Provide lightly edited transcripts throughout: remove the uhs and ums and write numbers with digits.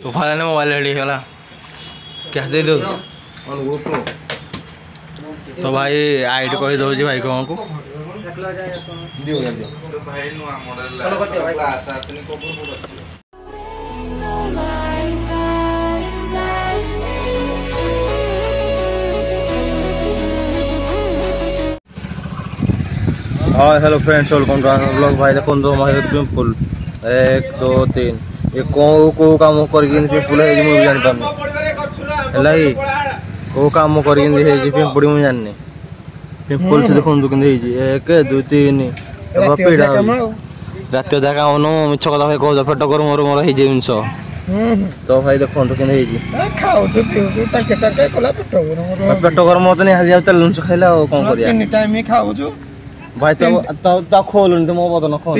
तो फाला ने मोबाइल रेडी गला कैश दे दो तो भाई आईडी कही दो भाई कौन को दियो दियो भाई नुआ मॉडल क्लास आसनी कोपुर अछि हाँ hello friends welcome to blog भाई देखो तो हमारे पिंपल 1 2 3 ये को काम करके पिंपल है मुझे जान पानी है को काम करके पिंपड़ी मुझे जाननी पिंपल से देखो तो 1 2 3 पीड़ा रात अधा काम मिछ कथा भाई कह पेट कर मोर मोर है जिनस तो भाई देखो तो पेट कर मोर तो नहीं तेल जिन खाइला कौन कर भाई तो खोल मो बदन खोल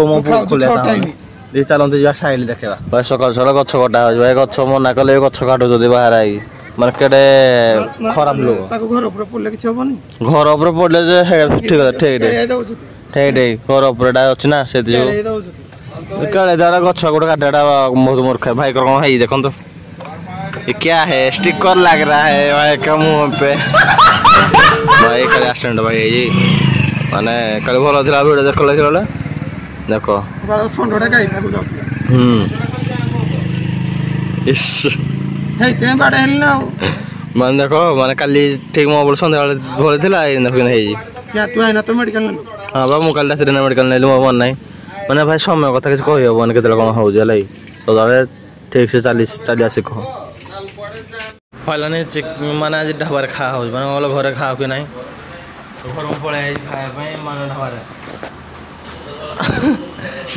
मो खोल दे चलते जा साइड देखा भाई सकाल सकाल गछ कटा भाई गछ मना कले गछ काटो जदि बाहर आई माने केडे खराब लोग घर ऊपर पड़ले किछ होबनी घर ऊपर पड़ले जे ठीक है ठीक घर ऊपर डा अछि ना से जो काले दारा गछ गोट काटेडा बहुत मूर्ख है भाई कोन है देखो तो ये क्या है स्टिकर लग रहा है भाई का मुंह पे भाई कल एक्सीडेंट भाई जी माने कल भलो थिला वीडियो देखले थिला देखो संडोडा गाई को इस हे ते बाडे हेल ना मान देखो माने काली ठीक मोबाइल संध्या भले थिला ए नफिन है जी क्या तू आइना तो मेडिकल न हां बा मु काल रात मेडिकल नै मन नै माने भाई समय कथा किछ कहि होबन केतला कोन हो जलाई तो दारे ठीक से 40 आसी को पहला ने चिक माने आज ढाबर खा हो माने वाला घरे खा के नहीं तो घर में पड़े खाए पे माने ढाबर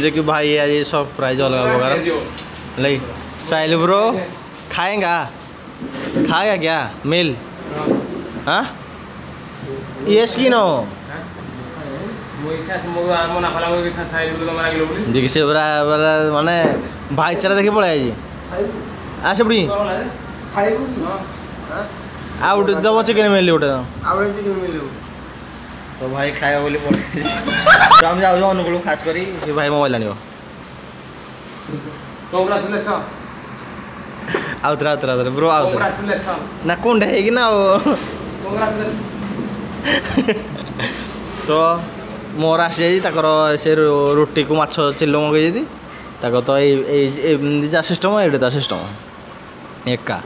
जे कि भाई आज सरप्राइज अलग वगैरह ले साइल ब्रो खाएगा क्या मिल हां यस की नो जी से माने भाईचारा देखि पड़े आज आ सबड़ी आउट दबो चिकन मिल उठे आउट चिकन मिल तो भाई खाए बोली पड़े तो हम जाऊ अनुकूल खास करी से भाई मोबाइल आनियो कांग्रेचुलेशन आउतरा ब्रो आउतरा ना कोंडे है कि ना कांग्रेचुलेशन तो मोर आसी ताकर से रोटी को माछ चिल्लो मगै जदी ताको तो ए जा सिस्टम एडे ता सिस्टम एका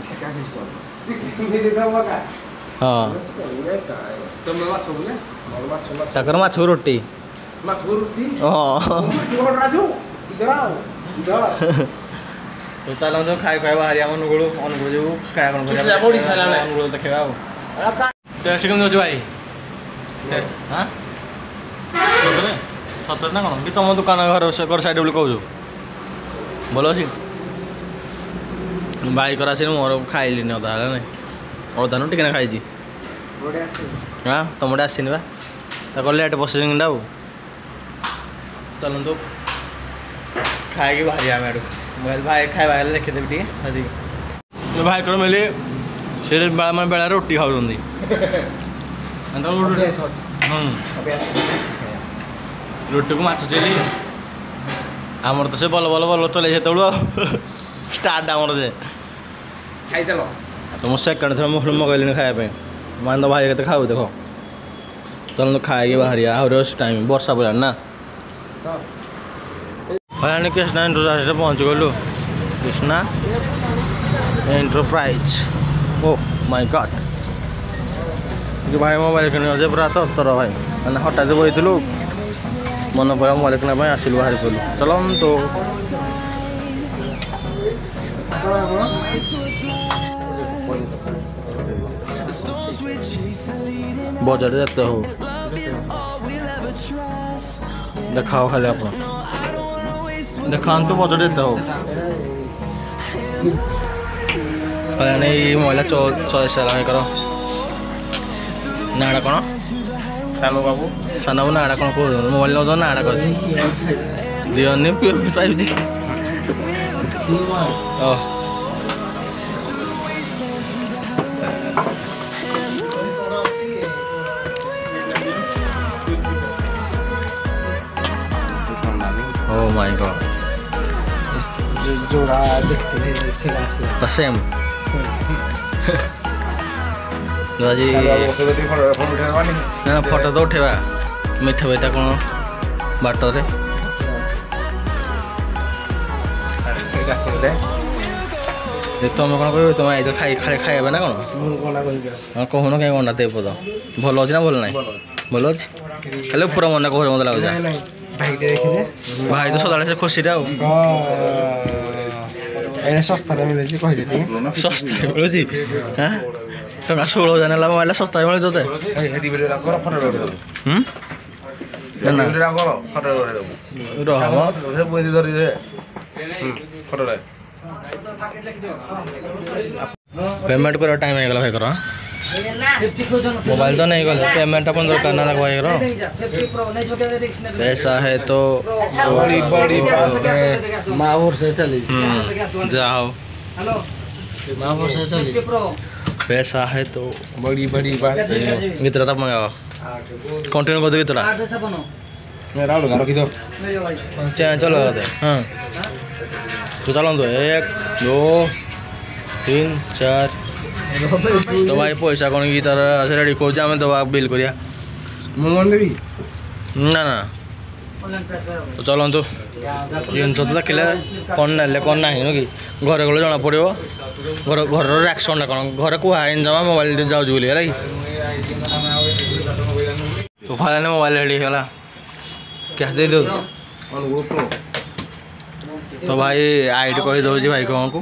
हाँ ताकर माछ रोटी तो चलो तो खाई बाहर अनुकूल जो खाया अनुकूल देखा टेस्ट केमती अच्छे भाई हाँ सतर ना कौन कि तुम दुकान घर साइड बोली कहूँ भल अच्छी भाई कर मोर खाइली अधा अधा नु टिके खाई हाँ तुम आसनी बा लेट बस चलते खाई बाहरी आम आड़ भाई खाଇବା देखीदेवी टे भाई कर मिले से मैं बेला रोटी खाऊ रोटी को माछ चिली आमर तो से बल बल बल चले से स्टार्ट आमर से खाई चलो तो मुझे सेकंड थोड़ा मुख मगैली खाया मान तो भाई के खाऊ देखो चल तो खाएगी बाहरी आहरी टाइम वर्षा पड़ा ना भाई कृष्णा एंटरप्राइज पहुँच गलु Krishna enterprise oh my god भाई मोबाइल किन पूरा तर भाई मैंने हठात बहीलु मन पड़ा मोबाइल किना आसिलु बाहरी पड़ू चलो तो बजट देते हो देखाओ खाली आप देखा तो बजट देते हो महिला चॉइस करो नाड़ा कौन सानू बाबू सानू बाबू नाड़ा कौन कह मोबाइल नौ नाड़ा कर दिवनी पाइप दी Oh my god. जोड़ा देखते हैं सेम जी ना फोटो तो उठेबा मिठा बेटा कौन बाटरे तुम कौन कह तुम आई खाई खाई खाइबा ना कौन हाँ कहून कहीं अंडा दे पद भल अच्छे ना भल ना भल अच्छे खाली पूरा मन कह मत लगे भाई तो सदा से खुशी सस्ता मिलूँ सस्ता मिलूँ हाँ टंका 16,000 ना मोबाइल सस्ता मिले ते पेमेंट कर टाइम हो गला भाई कर मोबाइल तो नहीं गल पेमेंट अपन दरकार ना भाई कर पैसा है तो बड़ी बड़ी माँ भर से चली जाओ माँ भर से चली पैसा है तो बड़ी बड़ी बात गीतरा तब मंगाओ कंटिन्यू कर दो गीतरा मेरा लगा रखी दो चलो हाँ तो चलो तो 1 2 3 4 तो भाई पैसा कौन गीतार से रेडी कर आम तो बिल करिया देवी ना ना तो चलो तो जिन तो देखिले कौन ना कौन ना कि घर गले जना पड़ो घर घर रिएक्शन कौन घर कह जमा मोबाइल जाऊँ बोली है तो फाइनली मोबाइल रेडी है कैश दे दो तो भाई आईडी कही दौर भाई कौन को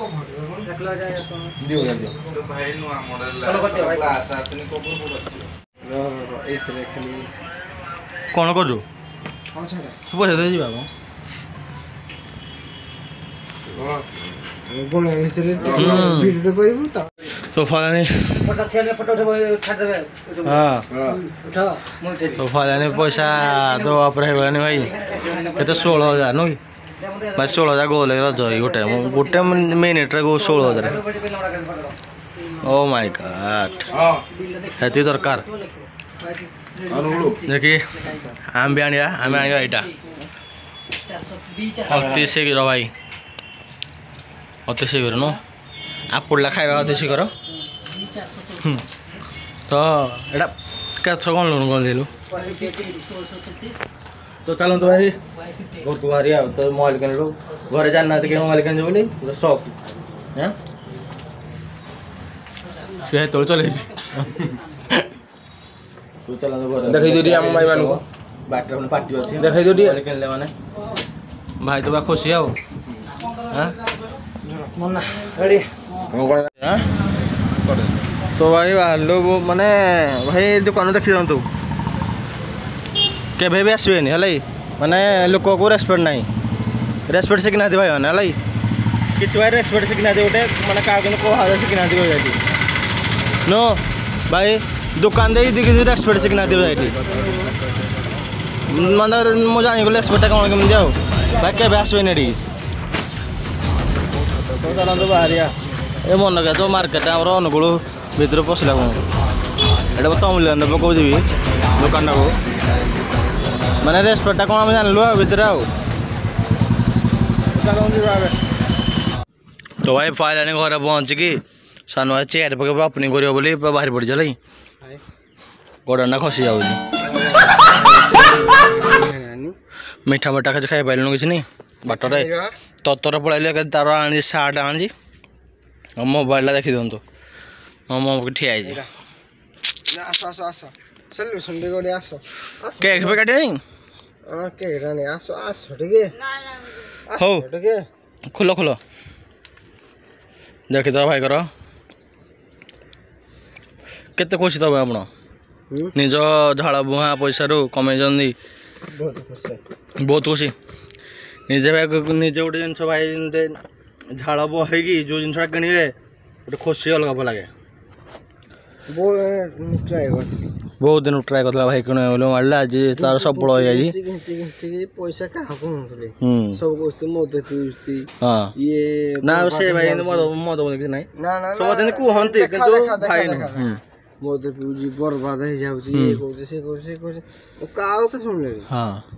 कौन कर पैसा दे जा तो फाइनली हाँ तो फाइनली पैसा तो गलानी भाई केते 16,000 नु भाई 16,000 गोल रज गोटे गोटे minute go 16,000 O my God Haiti दरकार देखी आम भी आनिया आम आनिया एटा अति शीघ्र भाई अति शीघ्र नो आप पुड़ला खाइबा अति शीघ्र तो एटा केथर कौन लोन कौन दिलु तो चलो तो भाई घर को बाहरी आओ तो मोबाइल किन लो घर जाना तो मोबाइल किन बोली शॉप हैं से तो चले तो चलो तो घर देखै दो हम भाई मान को बैटर में पार्टी अछि देखै दो मोबाइल किन ले माने भाई तो बा खुशी आओ हैं मन रेडी हां तो भाई लोग माने भाई दुकान देखि जाऊँ तू केबे भी आसबेनि है माने लोक को रेस्पेक्ट ना रेस्पेक्ट शिखना भाई मैंने है कि भाई रेस्पेक्ट शिखना गोटे मैंने क्या कह शिखना नो भाई दुकान दे रेस्पेक्ट शिखना भाई मतलब मुझे जानी गली रेस्पेक्ट कौन कमी जाओ भाई केबे आसबेनि चलो तो बाहर ए मन के तो मार्केट आम अनुकूल भितर पशला कौन ये तमिल पकाऊ जी दुकान को माने रेस्पेक्ट कौन आम जानलु भितर तो भाई फाइलानी घर पहुँचिकी सान भाई चेयर पके ओपनिंग कर बाहर पड़ जाए गोड़ा खसी जाऊँ मीठा मीठा किसी खाई पारे किसी नहीं बाटर ततर पड़े तार आनी सार्ट आनी मोबाइल देखी दिखाँ मो ठिया केक पे काटे नहीं हो खोल खोल देखी तो भाई कर केते खुशी तब आप निज झाड़ बुहा पैसा कमे बहुत खुशी निजे भाई निजे गोटे जिन भाई झाड़ बहैकी जो जिन किणवे गोटे खुशी अलग भल लगे बहुत दिन ट्राए करता भाई किण मारे आज तार सफल हो जाए पैसा सब ना से भाई मद मद ना सब दिन कहते भाई मद पीऊँ बर्बाद हो शुणले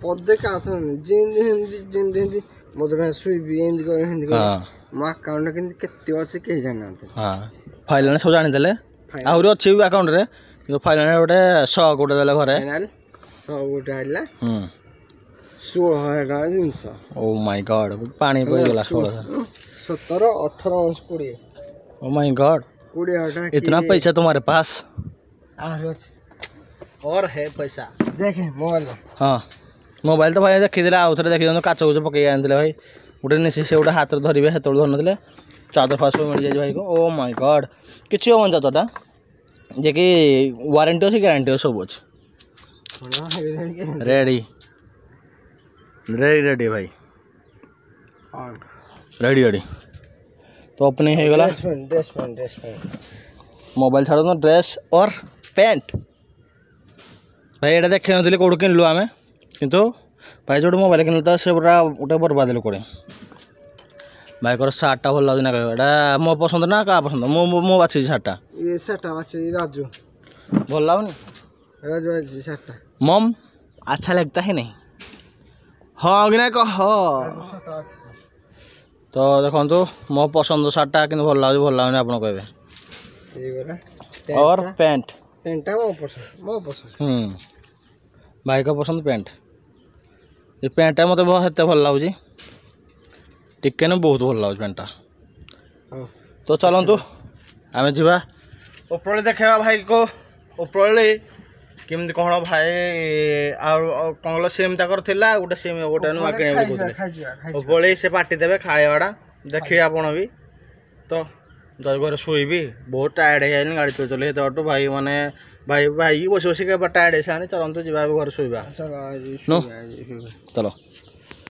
पदे क्या मद शुभी ମୋ ଆକାଉଣ୍ଟ କିନ୍ତୁ କେତେ ଅଛି କେହି ଜାଣିନାହାନ୍ତି। ହଁ ଫାଇନାଲ ସବୁ ଜାଣିଦେଲେ ଆହୁରି ଅଛି ଆକାଉଣ୍ଟରେ କିନ୍ତୁ ଫାଇନାଲ ଗୋଟେ 100 ଗୋଟେ ଦେଲେ ଘରେ ଫାଇନାଲ 100 ଗୋଟେ ଆଇଲା 16,000 ଟଙ୍କା ଜିନିଷ। ଓ ମାଇ ଗଡ୍ ପାଣି ପଡ଼ିଗଲା 16,000 17 18 20 ओ माय गॉड 20,000 इतना पैसा तुम्हारे पास आरे अछि और है पैसा देखे मोबाइल। हाँ मोबाइल तो भाई देखीदे आउ थे देखी काच कुच पकई आनी भाई गोटे निश्चय से गोटे हाथ धरवे से धर ना चार्जर फास्ट मिल जाए भाई को ओ माय गॉड किसी हम चार्जरटा जे कि वारंटी अच्छी ग्यारंटी सब अच्छे रेडी रेडी रेडी भाई रेडी रेडी तो अपने ही गला ड्रेस मोबाइल छाड़ तो ड्रेस और पैंट भाई ये देखे नी कौट किनलु आम कितु भाई जो मोबाइल किनल तो से पूरा गोटे बर्बाद लोक भाई को सार्टा भल लगे ना कह मो पसंद ना क्या पसंद मो बाछी सार्टा ये सार्टा बाछी राजू भल लगुनि राजू बाछी सार्टा मम अच्छा लगता है नहीं हाँ कि ना कह तो देखो मो पसंद सार्टा कि भल लगुनि आप कहे और पैंट पैंटा मो पसंद भाई को पसंद पैंट ये पैंटा मत बहुत भल लगुच टिके न बहुत भल लगुच पैंटा तो चलतु आम जा उपरली देखा भाई को उपरली केमती कौन भाई कौन सिम तक गोटे सिम गोटे नुआ उपरली से पार्टी देवे खावाटा देखिए आपड़ भी तो जब घर शुईबी बहुत टायर्ड है गाड़ी चल चल बाटू भाई मैंने भाई भाई बस बस टायर्ड है चलतु जी घर शुवा चलो।